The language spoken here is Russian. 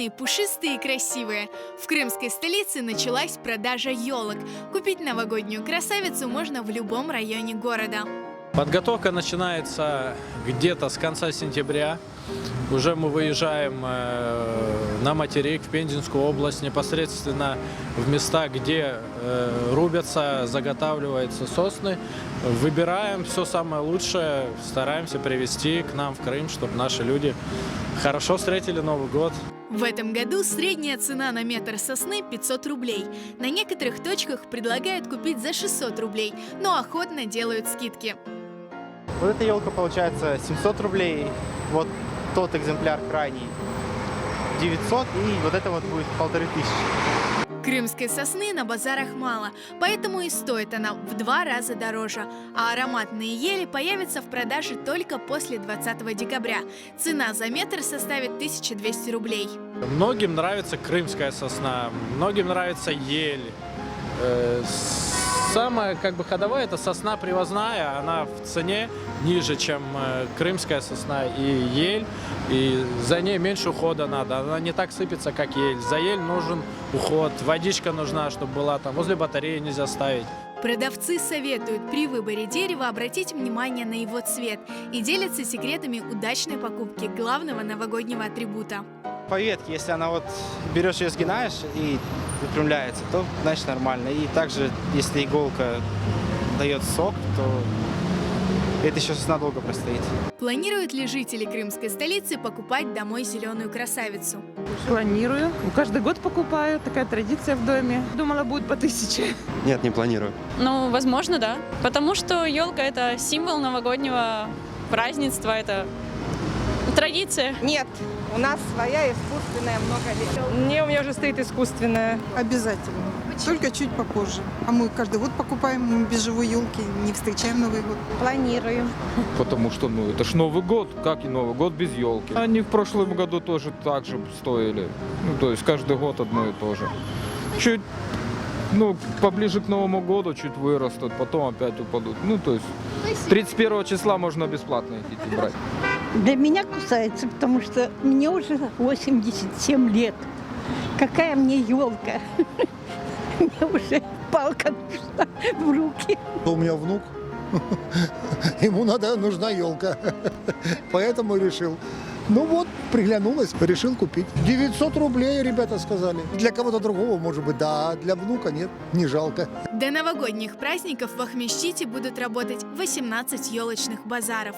они пушистые и красивые. В крымской столице началась продажа елок. Купить новогоднюю красавицу можно в любом районе города. Подготовка начинается где-то с конца сентября. Уже мы выезжаем на материк, в Пензенскую область, непосредственно в места, где рубятся, заготавливаются сосны. Выбираем все самое лучшее, стараемся привезти к нам в Крым, чтобы наши люди хорошо встретили Новый год. В этом году средняя цена на метр сосны 500 рублей. На некоторых точках предлагают купить за 600 рублей, но охотно делают скидки. Вот эта елка получается 700 рублей, вот тот экземпляр крайний 900, и вот это вот будет 1500. Крымской сосны на базарах мало, поэтому и стоит она в 2 раза дороже. А ароматные ели появятся в продаже только после 20 декабря. Цена за метр составит 1200 рублей. Многим нравится крымская сосна, многим нравится ель. Самая ходовая — это сосна привозная, она в цене ниже, чем крымская сосна и ель, и за ней меньше ухода надо, она не так сыпется, как ель. За ель нужен уход, водичка нужна, чтобы была там, возле батареи нельзя ставить. Продавцы советуют при выборе дерева обратить внимание на его цвет и делятся секретами удачной покупки главного новогоднего атрибута. По ветке, если она вот берешь ее, сгинаешь и выпрямляется, то значит нормально. И также, если иголка дает сок, то это еще сосна долго простоит. Планируют ли жители крымской столицы покупать домой зеленую красавицу? Планирую. Каждый год покупаю. Такая традиция в доме. Думала, будет по 1000. Нет, не планирую. Ну, возможно, да. Потому что елка — это символ новогоднего празднества, это традиция. Нет, у нас своя искусственная много лет. Не, у меня уже стоит искусственная. Обязательно. Только чуть попозже. А мы каждый год покупаем, мы без живой елки не встречаем Новый год. Планируем. Потому что, это ж Новый год, как и Новый год без елки. Они в прошлом году тоже так же стоили. То есть каждый год одно и то же. Чуть, поближе к Новому году чуть вырастут, потом опять упадут. То есть 31 числа можно бесплатно идти брать. Для меня кусается, потому что мне уже 87 лет. Какая мне елка? Мне уже палка нужна в руки. У меня внук, ему нужна елка, поэтому решил. Приглянулась, решил купить. 900 рублей, ребята сказали. Для кого-то другого, может быть, да, для внука нет, не жалко. До новогодних праздников в Ахмещите будут работать 18 елочных базаров.